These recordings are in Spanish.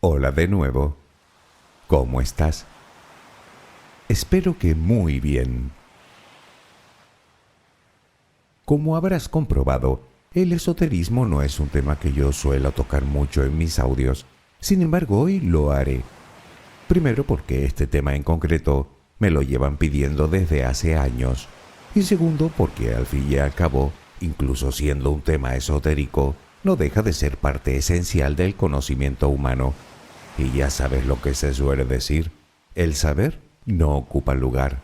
Hola de nuevo. ¿Cómo estás? Espero que muy bien. Como habrás comprobado, el esoterismo no es un tema que yo suelo tocar mucho en mis audios. Sin embargo, hoy lo haré. Primero porque este tema en concreto me lo llevan pidiendo desde hace años. Y segundo porque al fin y al cabo, incluso siendo un tema esotérico, no deja de ser parte esencial del conocimiento humano. Y ya sabes lo que se suele decir, el saber no ocupa lugar.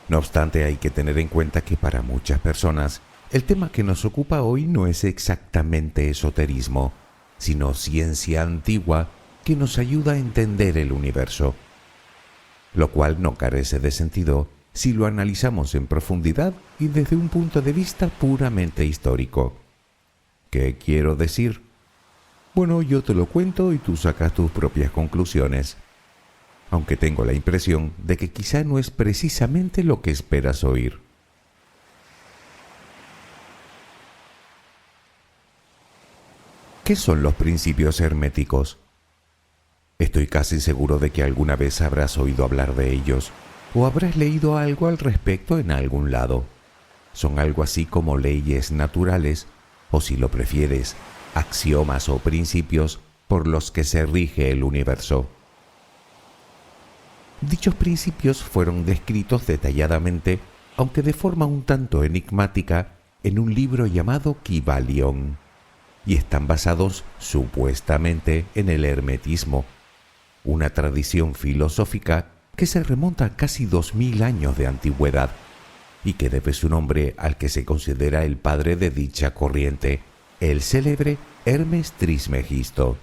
No obstante, hay que tener en cuenta que para muchas personas, el tema que nos ocupa hoy no es exactamente esoterismo, sino ciencia antigua que nos ayuda a entender el universo, lo cual no carece de sentido si lo analizamos en profundidad y desde un punto de vista puramente histórico. ¿Qué quiero decir? Bueno, yo te lo cuento y tú sacas tus propias conclusiones, aunque tengo la impresión de que quizá no es precisamente lo que esperas oír. ¿Qué son los principios herméticos? Estoy casi seguro de que alguna vez habrás oído hablar de ellos o habrás leído algo al respecto en algún lado. Son algo así como leyes naturales, o si lo prefieres, axiomas o principios por los que se rige el universo. Dichos principios fueron descritos detalladamente, aunque de forma un tanto enigmática, en un libro llamado Kybalión, y están basados supuestamente en el hermetismo, una tradición filosófica que se remonta a casi 2000 años de antigüedad y que debe su nombre al que se considera el padre de dicha corriente, el célebre Hermes Trismegisto.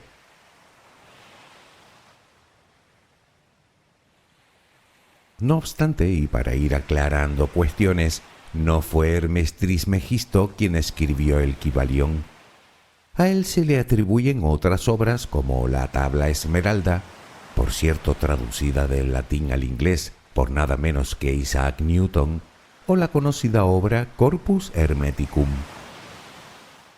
No obstante, y para ir aclarando cuestiones, no fue Hermes Trismegisto quien escribió el Kybalión. A él se le atribuyen otras obras como la Tabla Esmeralda, por cierto traducida del latín al inglés por nada menos que Isaac Newton, o la conocida obra Corpus Hermeticum.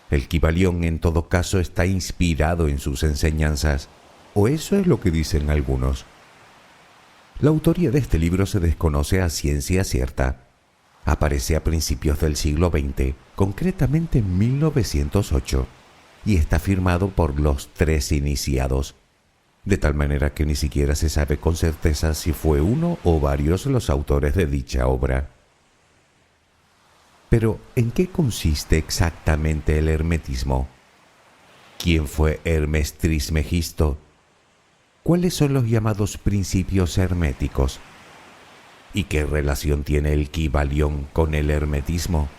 El Kybalión en todo caso está inspirado en sus enseñanzas, o eso es lo que dicen algunos. La autoría de este libro se desconoce a ciencia cierta. Aparece a principios del siglo XX, concretamente en 1908, y está firmado por los 3 iniciados, de tal manera que ni siquiera se sabe con certeza si fue uno o varios los autores de dicha obra. Pero, ¿en qué consiste exactamente el hermetismo? ¿Quién fue Hermes Trismegisto? ¿Cuáles son los llamados principios herméticos? ¿Y qué relación tiene el Kybalión con el hermetismo?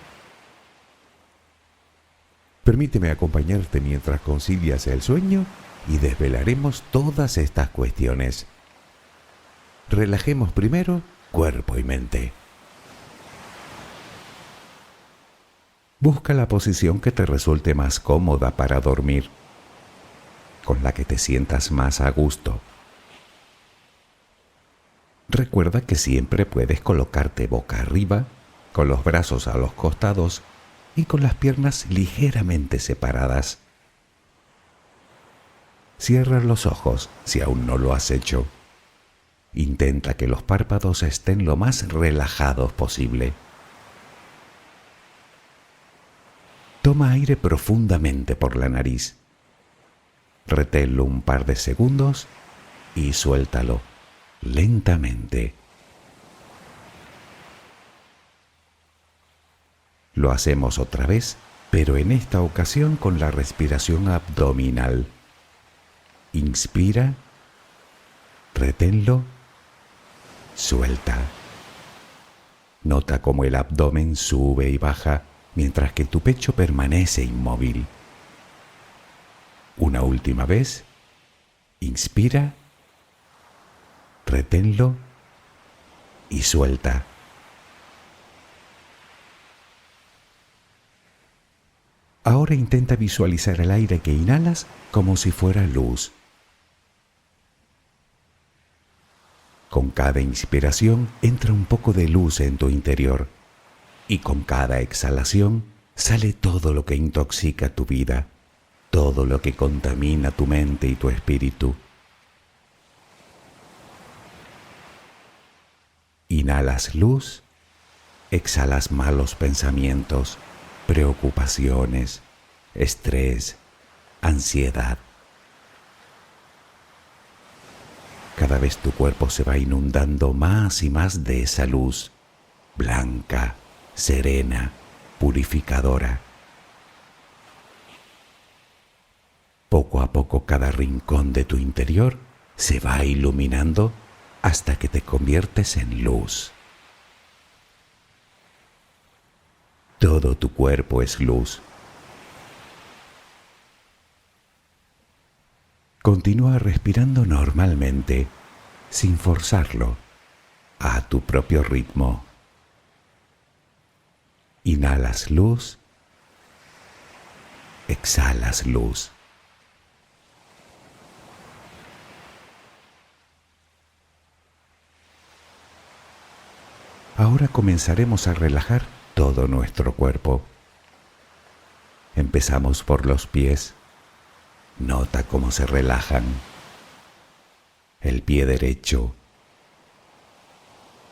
Permíteme acompañarte mientras concilias el sueño y desvelaremos todas estas cuestiones. Relajemos primero cuerpo y mente. Busca la posición que te resulte más cómoda para dormir, con la que te sientas más a gusto. Recuerda que siempre puedes colocarte boca arriba, con los brazos a los costados y con las piernas ligeramente separadas. Cierra los ojos si aún no lo has hecho. Intenta que los párpados estén lo más relajados posible. Toma aire profundamente por la nariz. Reténlo un par de segundos y suéltalo lentamente. Lo hacemos otra vez, pero en esta ocasión con la respiración abdominal. Inspira, reténlo, suelta. Nota cómo el abdomen sube y baja mientras que tu pecho permanece inmóvil. Una última vez. Inspira, reténlo y suelta. Ahora intenta visualizar el aire que inhalas como si fuera luz. Con cada inspiración entra un poco de luz en tu interior y con cada exhalación sale todo lo que intoxica tu vida. todo lo que contamina tu mente y tu espíritu. Inhalas luz, exhalas malos pensamientos, preocupaciones, estrés, ansiedad. Cada vez tu cuerpo se va inundando más y más de esa luz, blanca, serena, purificadora. Poco a poco cada rincón de tu interior se va iluminando hasta que te conviertes en luz. Todo tu cuerpo es luz. Continúa respirando normalmente, sin forzarlo, a tu propio ritmo. Inhalas luz, exhalas luz. Ahora comenzaremos a relajar todo nuestro cuerpo. Empezamos por los pies. Nota cómo se relajan. El pie derecho,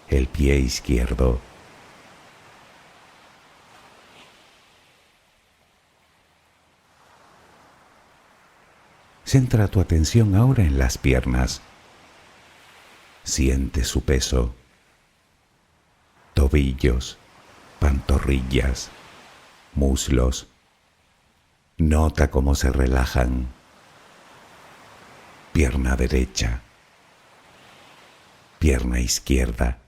el pie izquierdo. Centra tu atención ahora en las piernas. Siente su peso. Tobillos, pantorrillas, muslos. Nota cómo se relajan. Pierna derecha, pierna izquierda.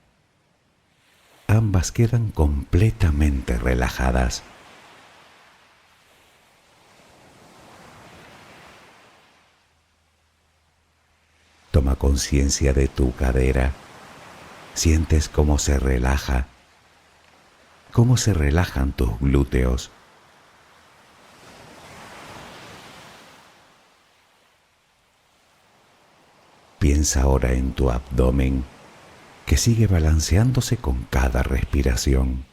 Ambas quedan completamente relajadas. Toma conciencia de tu cadera. Sientes cómo se relaja, cómo se relajan tus glúteos. Piensa ahora en tu abdomen, que sigue balanceándose con cada respiración.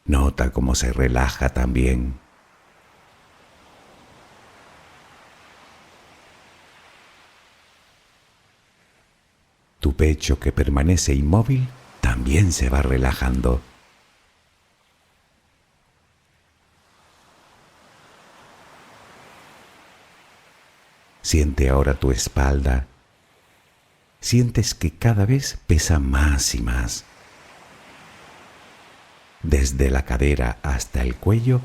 Nota cómo se relaja también. Tu pecho, que permanece inmóvil, también se va relajando. Siente ahora tu espalda. Sientes que cada vez pesa más y más. Desde la cadera hasta el cuello,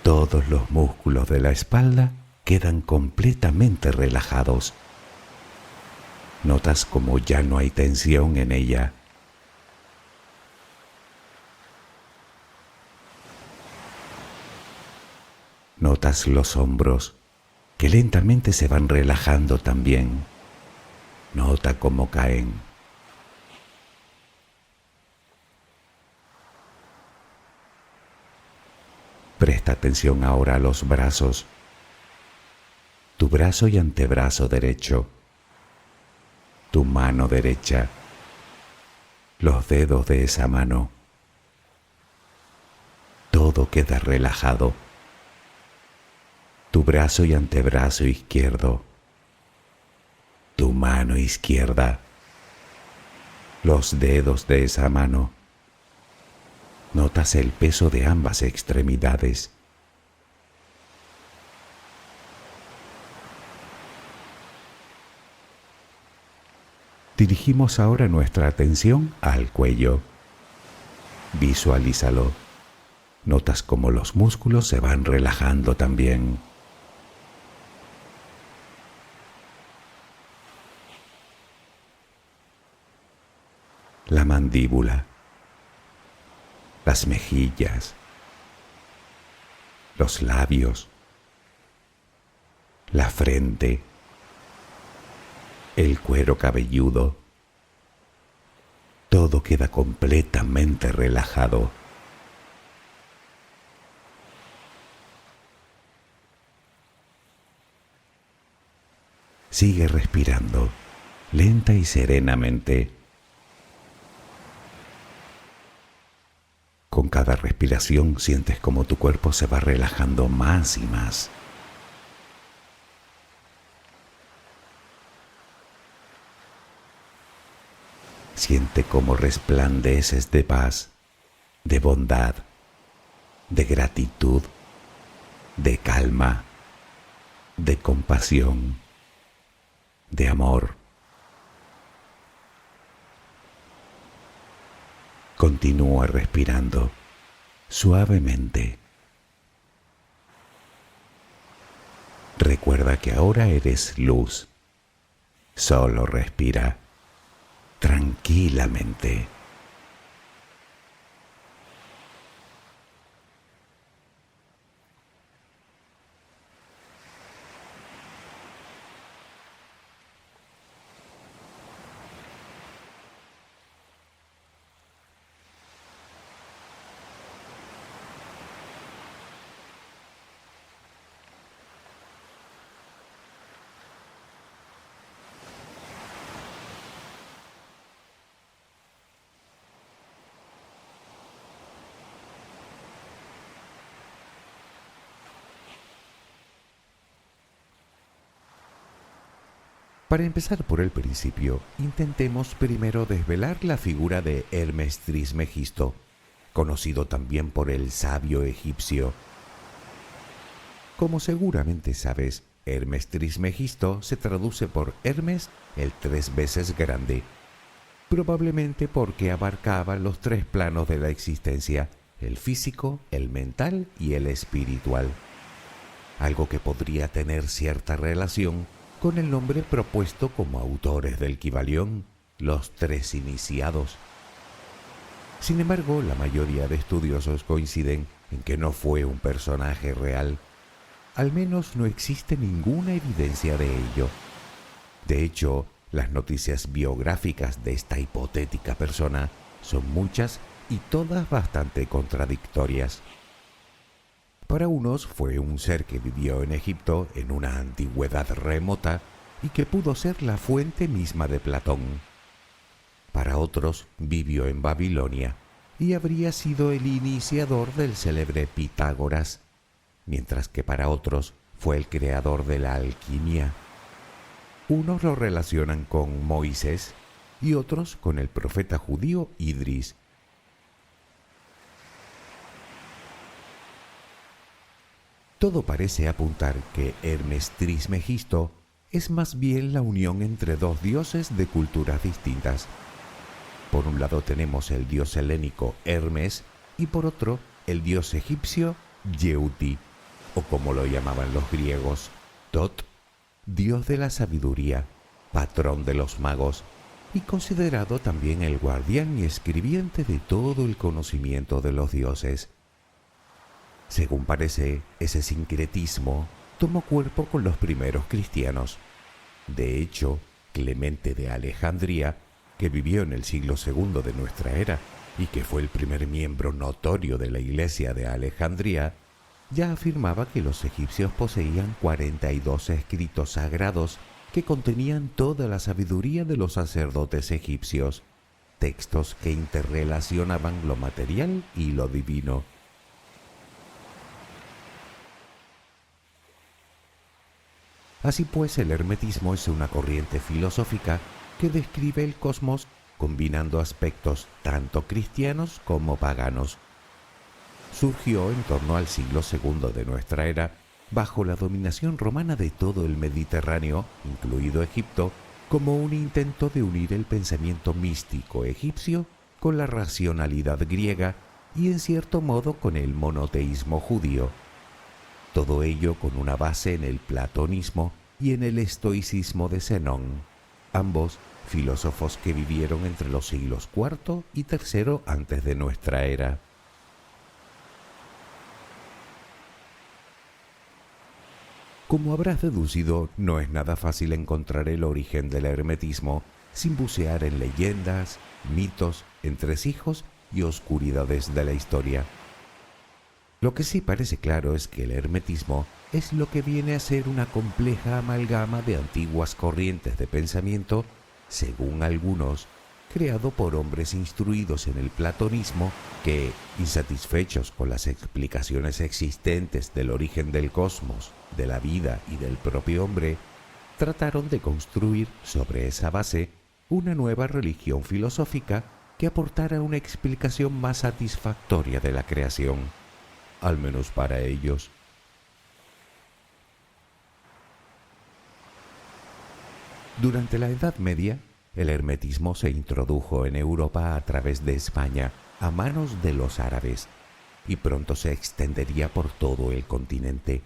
todos los músculos de la espalda quedan completamente relajados. Notas como ya no hay tensión en ella. Notas los hombros, que lentamente se van relajando también. Nota cómo caen. Presta atención ahora a los brazos. Tu brazo y antebrazo derecho. Tu mano derecha. Los dedos de esa mano. Todo queda relajado. Tu brazo y antebrazo izquierdo. Tu mano izquierda. Los dedos de esa mano. Notas el peso de ambas extremidades. Dirigimos ahora nuestra atención al cuello. Visualízalo. Notas cómo los músculos se van relajando también. La mandíbula, las mejillas, los labios, la frente, el cuero cabelludo. Todo queda completamente relajado. Sigue respirando, lenta y serenamente. Con cada respiración sientes como tu cuerpo se va relajando más y más. Siente cómo resplandeces de paz, de bondad, de gratitud, de calma, de compasión, de amor. Continúa respirando suavemente. Recuerda que ahora eres luz. Solo respira tranquilamente. Para empezar por el principio, intentemos primero desvelar la figura de Hermes Trismegisto, conocido también por el sabio egipcio. Como seguramente sabes, Hermes Trismegisto se traduce por Hermes el 3 veces grande, probablemente porque abarcaba los 3 planos de la existencia, el físico, el mental y el espiritual, algo que podría tener cierta relación con el nombre propuesto como autores del Kybalión, los 3 iniciados. Sin embargo, la mayoría de estudiosos coinciden en que no fue un personaje real. Al menos no existe ninguna evidencia de ello. De hecho, las noticias biográficas de esta hipotética persona son muchas y todas bastante contradictorias. Para unos fue un ser que vivió en Egipto en una antigüedad remota y que pudo ser la fuente misma de Platón. Para otros vivió en Babilonia y habría sido el iniciador del célebre Pitágoras, mientras que para otros fue el creador de la alquimia. Unos lo relacionan con Moisés y otros con el profeta judío Idris. Todo parece apuntar que Hermes Trismegisto es más bien la unión entre dos dioses de culturas distintas. Por un lado tenemos el dios helénico Hermes y por otro el dios egipcio Yeuti, o como lo llamaban los griegos, Tot, dios de la sabiduría, patrón de los magos y considerado también el guardián y escribiente de todo el conocimiento de los dioses. Según parece, ese sincretismo tomó cuerpo con los primeros cristianos. De hecho, Clemente de Alejandría, que vivió en el siglo II de nuestra era y que fue el primer miembro notorio de la Iglesia de Alejandría, ya afirmaba que los egipcios poseían 42 escritos sagrados que contenían toda la sabiduría de los sacerdotes egipcios, textos que interrelacionaban lo material y lo divino. Así pues, el hermetismo es una corriente filosófica que describe el cosmos combinando aspectos tanto cristianos como paganos. Surgió en torno al siglo II de nuestra era, bajo la dominación romana de todo el Mediterráneo, incluido Egipto, como un intento de unir el pensamiento místico egipcio con la racionalidad griega y en cierto modo con el monoteísmo judío. Todo ello con una base en el platonismo y en el estoicismo de Zenón, ambos filósofos que vivieron entre los siglos IV y III antes de nuestra era. Como habrás deducido, no es nada fácil encontrar el origen del hermetismo sin bucear en leyendas, mitos, entresijos y oscuridades de la historia. Lo que sí parece claro es que el hermetismo es lo que viene a ser una compleja amalgama de antiguas corrientes de pensamiento, según algunos, creado por hombres instruidos en el platonismo que, insatisfechos con las explicaciones existentes del origen del cosmos, de la vida y del propio hombre, trataron de construir sobre esa base una nueva religión filosófica que aportara una explicación más satisfactoria de la creación, al menos para ellos. Durante la Edad Media, el hermetismo se introdujo en Europa a través de España a manos de los árabes y pronto se extendería por todo el continente.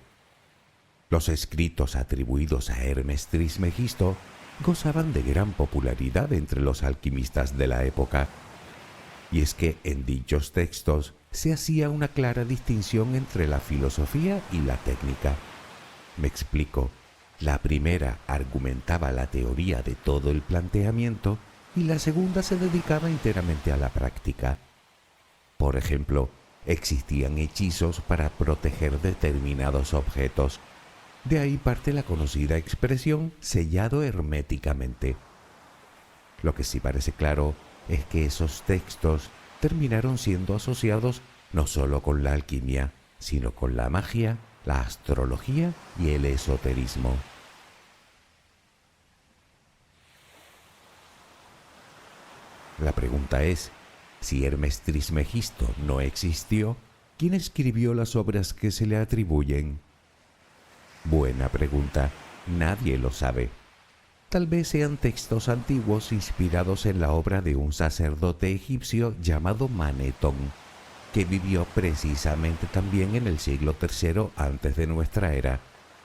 Los escritos atribuidos a Hermes Trismegisto gozaban de gran popularidad entre los alquimistas de la época, y es que en dichos textos se hacía una clara distinción entre la filosofía y la técnica. Me explico. La primera argumentaba la teoría de todo el planteamiento y la segunda se dedicaba enteramente a la práctica. Por ejemplo, existían hechizos para proteger determinados objetos. De ahí parte la conocida expresión sellado herméticamente. Lo que sí parece claro es que esos textos terminaron siendo asociados no solo con la alquimia, sino con la magia, la astrología y el esoterismo. La pregunta es, si Hermes Trismegisto no existió, ¿quién escribió las obras que se le atribuyen? Buena pregunta, nadie lo sabe. Tal vez sean textos antiguos inspirados en la obra de un sacerdote egipcio llamado Manetón, que vivió precisamente también en el siglo III antes de nuestra era,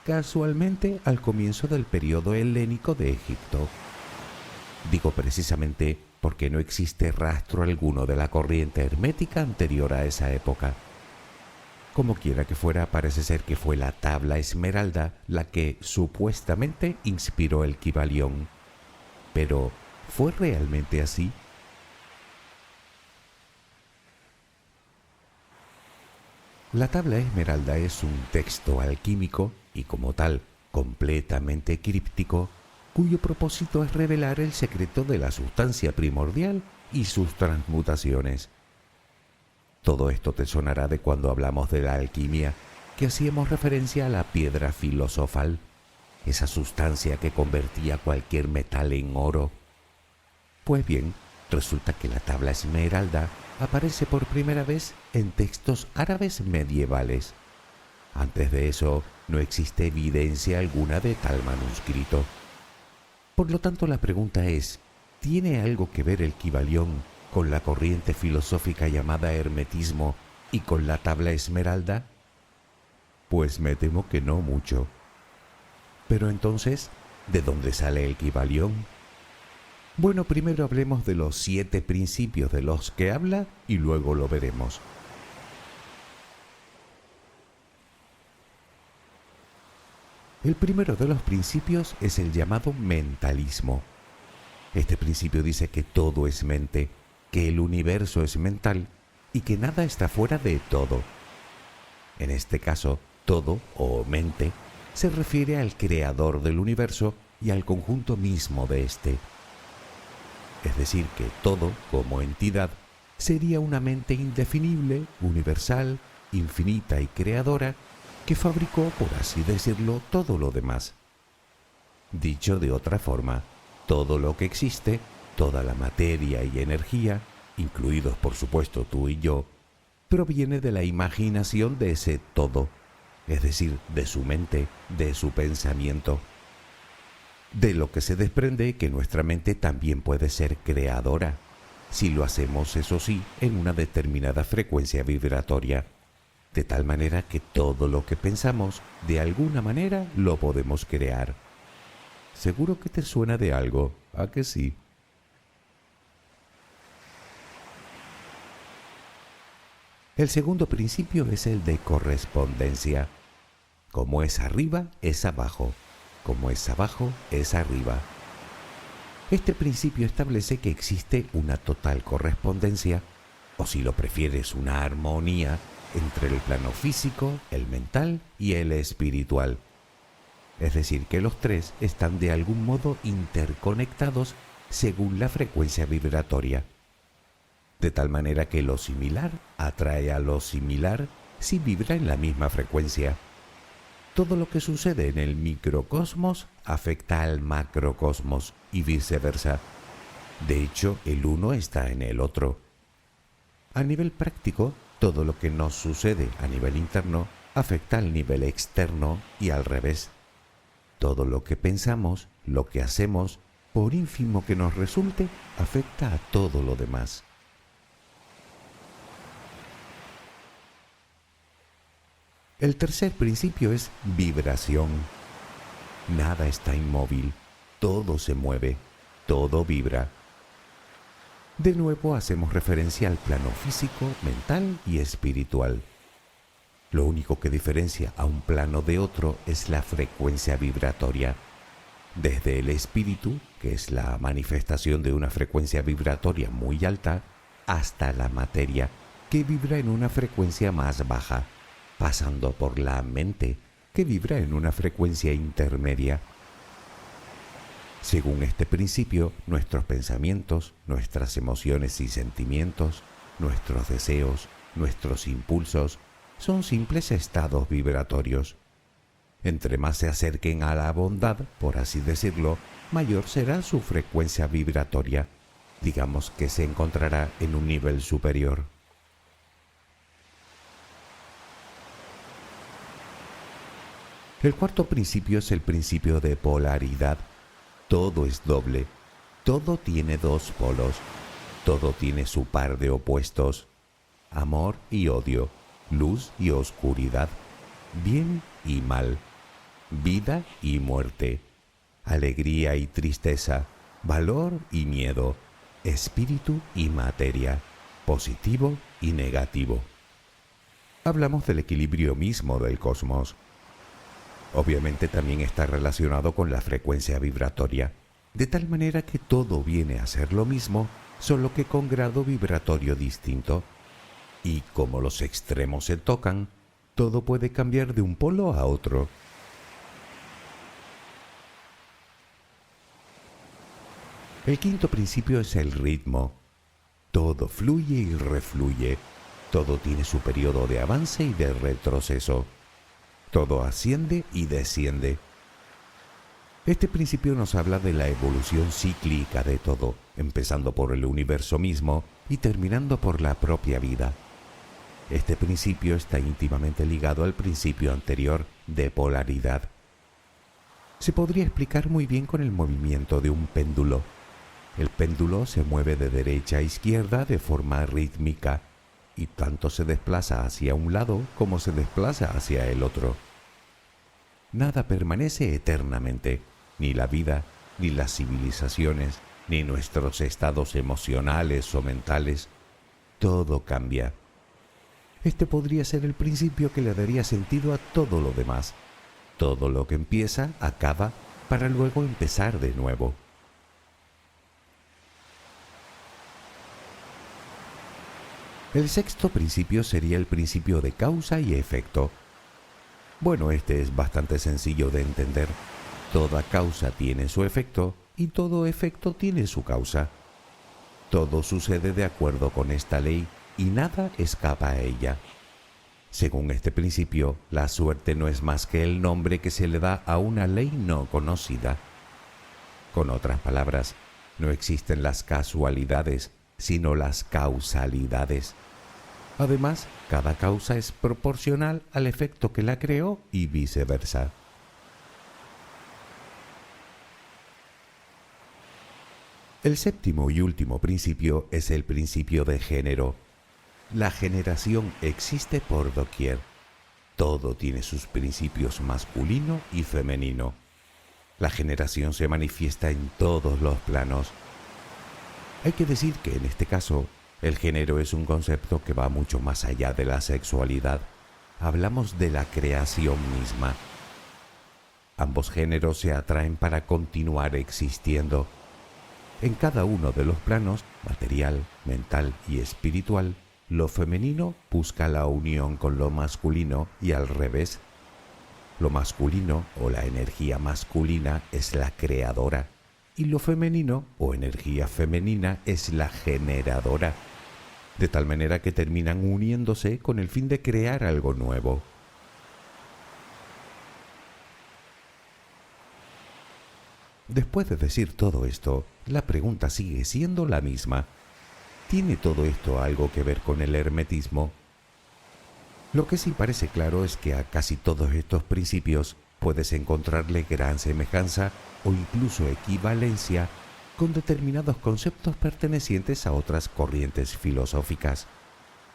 casualmente al comienzo del periodo helénico de Egipto. Digo precisamente porque no existe rastro alguno de la corriente hermética anterior a esa época. Como quiera que fuera, parece ser que fue la tabla esmeralda la que supuestamente inspiró el Kybalión. Pero, ¿fue realmente así? La tabla esmeralda es un texto alquímico y como tal completamente críptico, cuyo propósito es revelar el secreto de la sustancia primordial y sus transmutaciones. Todo esto te sonará de cuando hablamos de la alquimia, que hacíamos referencia a la piedra filosofal, esa sustancia que convertía cualquier metal en oro. Pues bien, resulta que la tabla esmeralda aparece por primera vez en textos árabes medievales. Antes de eso, no existe evidencia alguna de tal manuscrito. Por lo tanto, la pregunta es, ¿tiene algo que ver el Kybalión con la corriente filosófica llamada hermetismo y con la tabla esmeralda? Pues me temo que no mucho. Pero entonces, ¿de dónde sale el Kybalión? Bueno, primero hablemos de los 7 principios de los que habla y luego lo veremos. El primero de los principios es el llamado mentalismo. Este principio dice que todo es mente, que el universo es mental y que nada está fuera de todo. En este caso, todo o mente se refiere al creador del universo y al conjunto mismo de éste. Es decir, que todo, como entidad, sería una mente indefinible, universal, infinita y creadora que fabricó, por así decirlo, todo lo demás. Dicho de otra forma, todo lo que existe, toda la materia y energía, incluidos por supuesto tú y yo, proviene de la imaginación de ese todo, es decir, de su mente, de su pensamiento. De lo que se desprende que nuestra mente también puede ser creadora, si lo hacemos, eso sí, en una determinada frecuencia vibratoria, de tal manera que todo lo que pensamos, de alguna manera, lo podemos crear. Seguro que te suena de algo, ¿a que sí? El segundo principio es el de correspondencia. Como es arriba, es abajo. Como es abajo, es arriba. Este principio establece que existe una total correspondencia, o si lo prefieres, una armonía, entre el plano físico, el mental y el espiritual. Es decir, que los tres están de algún modo interconectados según la frecuencia vibratoria. De tal manera que lo similar atrae a lo similar si vibra en la misma frecuencia. Todo lo que sucede en el microcosmos afecta al macrocosmos y viceversa. De hecho, el uno está en el otro. A nivel práctico, todo lo que nos sucede a nivel interno afecta al nivel externo y al revés. Todo lo que pensamos, lo que hacemos, por ínfimo que nos resulte, afecta a todo lo demás. El tercer principio es vibración. Nada está inmóvil, todo se mueve, todo vibra. De nuevo hacemos referencia al plano físico, mental y espiritual. Lo único que diferencia a un plano de otro es la frecuencia vibratoria. Desde el espíritu, que es la manifestación de una frecuencia vibratoria muy alta, hasta la materia, que vibra en una frecuencia más baja, pasando por la mente, que vibra en una frecuencia intermedia. Según este principio, nuestros pensamientos, nuestras emociones y sentimientos, nuestros deseos, nuestros impulsos, son simples estados vibratorios. Entre más se acerquen a la bondad, por así decirlo, mayor será su frecuencia vibratoria. Digamos que se encontrará en un nivel superior. El cuarto principio es el principio de polaridad. Todo es doble, todo tiene dos polos, todo tiene su par de opuestos, amor y odio, luz y oscuridad, bien y mal, vida y muerte, alegría y tristeza, valor y miedo, espíritu y materia, positivo y negativo. Hablamos del equilibrio mismo del cosmos. Obviamente también está relacionado con la frecuencia vibratoria, de tal manera que todo viene a ser lo mismo, solo que con grado vibratorio distinto. Y como los extremos se tocan, todo puede cambiar de un polo a otro. El quinto principio es el ritmo. Todo fluye y refluye, todo tiene su periodo de avance y de retroceso. Todo asciende y desciende. Este principio nos habla de la evolución cíclica de todo, empezando por el universo mismo y terminando por la propia vida. Este principio está íntimamente ligado al principio anterior de polaridad. Se podría explicar muy bien con el movimiento de un péndulo. El péndulo se mueve de derecha a izquierda de forma rítmica, y tanto se desplaza hacia un lado como se desplaza hacia el otro. Nada permanece eternamente, ni la vida, ni las civilizaciones, ni nuestros estados emocionales o mentales. Todo cambia. Este podría ser el principio que le daría sentido a todo lo demás. Todo lo que empieza, acaba, para luego empezar de nuevo. El sexto principio sería el principio de causa y efecto. Bueno, este es bastante sencillo de entender. Toda causa tiene su efecto y todo efecto tiene su causa. Todo sucede de acuerdo con esta ley y nada escapa a ella. Según este principio, la suerte no es más que el nombre que se le da a una ley no conocida. Con otras palabras, no existen las casualidades, sino las causalidades. Además, cada causa es proporcional al efecto que la creó y viceversa. El séptimo y último principio es el principio de género. La generación existe por doquier. Todo tiene sus principios masculino y femenino. La generación se manifiesta en todos los planos. Hay que decir que en este caso, el género es un concepto que va mucho más allá de la sexualidad. Hablamos de la creación misma. Ambos géneros se atraen para continuar existiendo. En cada uno de los planos, material, mental y espiritual, lo femenino busca la unión con lo masculino y al revés. Lo masculino o la energía masculina es la creadora y lo femenino o energía femenina es la generadora, de tal manera que terminan uniéndose con el fin de crear algo nuevo. Después de decir todo esto, la pregunta sigue siendo la misma. ¿Tiene todo esto algo que ver con el hermetismo? Lo que sí parece claro es que a casi todos estos principios puedes encontrarle gran semejanza o incluso equivalencia con determinados conceptos pertenecientes a otras corrientes filosóficas.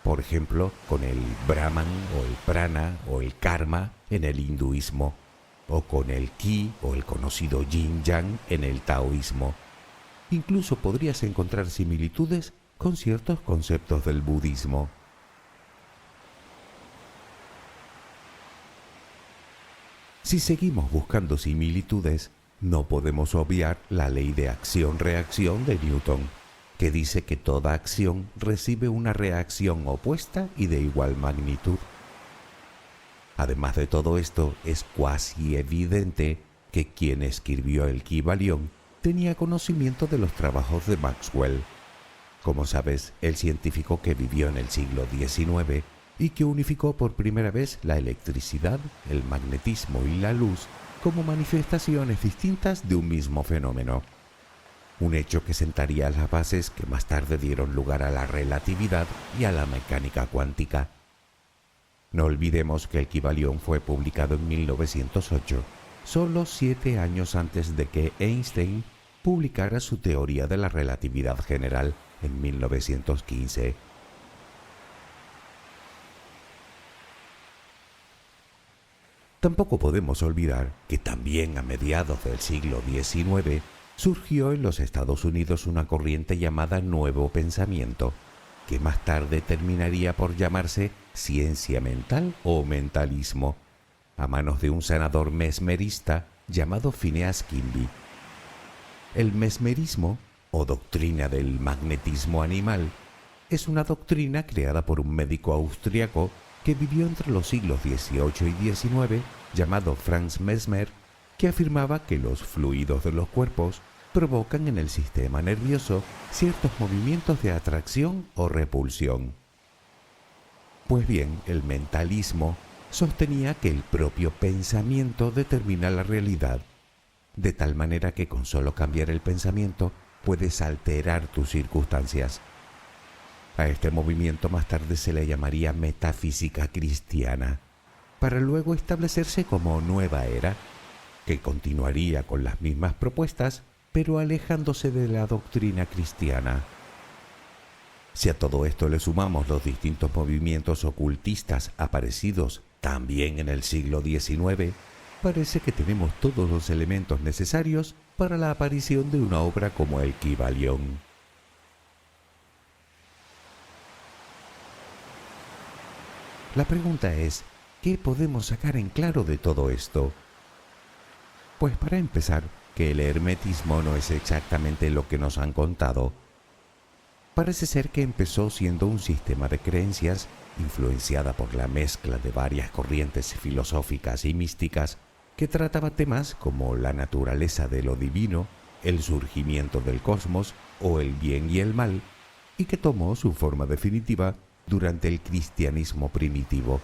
Por ejemplo, con el Brahman o el Prana o el Karma en el hinduismo, o con el Ki o el conocido Yin Yang en el taoísmo. Incluso podrías encontrar similitudes con ciertos conceptos del budismo. Si seguimos buscando similitudes, no podemos obviar la ley de acción-reacción de Newton, que dice que toda acción recibe una reacción opuesta y de igual magnitud. Además de todo esto, es cuasi evidente que quien escribió el Kybalión tenía conocimiento de los trabajos de Maxwell. Como sabes, el científico que vivió en el siglo XIX y que unificó por primera vez la electricidad, el magnetismo y la luz como manifestaciones distintas de un mismo fenómeno. Un hecho que sentaría las bases que más tarde dieron lugar a la relatividad y a la mecánica cuántica. No olvidemos que el Kybalión fue publicado en 1908, solo 7 años antes de que Einstein publicara su teoría de la relatividad general en 1915. Tampoco podemos olvidar que también a mediados del siglo XIX surgió en los Estados Unidos una corriente llamada Nuevo Pensamiento, que más tarde terminaría por llamarse ciencia mental o mentalismo, a manos de un sanador mesmerista llamado Phineas Kimby. El mesmerismo, o doctrina del magnetismo animal, es una doctrina creada por un médico austriaco que vivió entre los siglos XVIII y XIX, llamado Franz Mesmer, que afirmaba que los fluidos de los cuerpos provocan en el sistema nervioso ciertos movimientos de atracción o repulsión. Pues bien, el mentalismo sostenía que el propio pensamiento determina la realidad, de tal manera que con solo cambiar el pensamiento puedes alterar tus circunstancias. A este movimiento más tarde se le llamaría metafísica cristiana, para luego establecerse como nueva era, que continuaría con las mismas propuestas, pero alejándose de la doctrina cristiana. Si a todo esto le sumamos los distintos movimientos ocultistas aparecidos también en el siglo XIX, parece que tenemos todos los elementos necesarios para la aparición de una obra como el Kybalión. La pregunta es, ¿qué podemos sacar en claro de todo esto? Pues para empezar, que el hermetismo no es exactamente lo que nos han contado. Parece ser que empezó siendo un sistema de creencias influenciada por la mezcla de varias corrientes filosóficas y místicas que trataba temas como la naturaleza de lo divino, el surgimiento del cosmos o el bien y el mal, y que tomó su forma definitiva durante el cristianismo primitivo.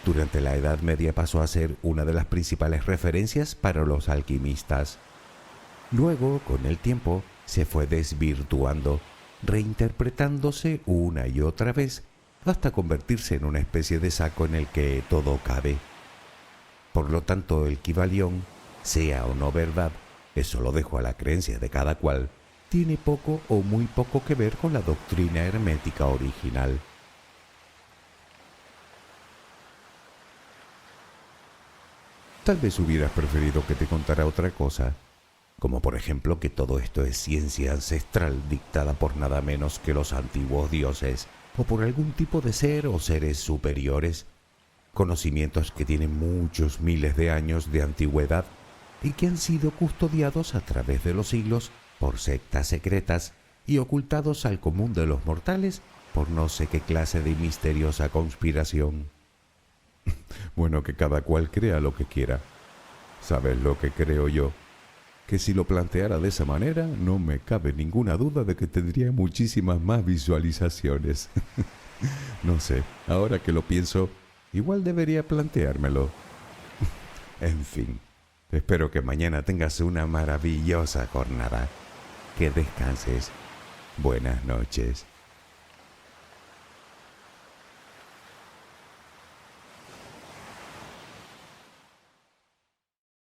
Durante la Edad Media pasó a ser una de las principales referencias para los alquimistas. Luego, con el tiempo, se fue desvirtuando, reinterpretándose una y otra vez, hasta convertirse en una especie de saco en el que todo cabe. Por lo tanto, el Kybalión, sea o no verdad, eso lo dejo a la creencia de cada cual, tiene poco o muy poco que ver con la doctrina hermética original. Tal vez hubieras preferido que te contara otra cosa, como por ejemplo que todo esto es ciencia ancestral dictada por nada menos que los antiguos dioses, o por algún tipo de ser o seres superiores, conocimientos que tienen muchos miles de años de antigüedad y que han sido custodiados a través de los siglos por sectas secretas y ocultados al común de los mortales por no sé qué clase de misteriosa conspiración. Bueno, que cada cual crea lo que quiera. ¿Sabes lo que creo yo? Que si lo planteara de esa manera, no me cabe ninguna duda de que tendría muchísimas más visualizaciones. No sé, ahora que lo pienso, igual debería planteármelo. En fin, Espero que mañana tengas una maravillosa jornada. Que descanses. Buenas noches.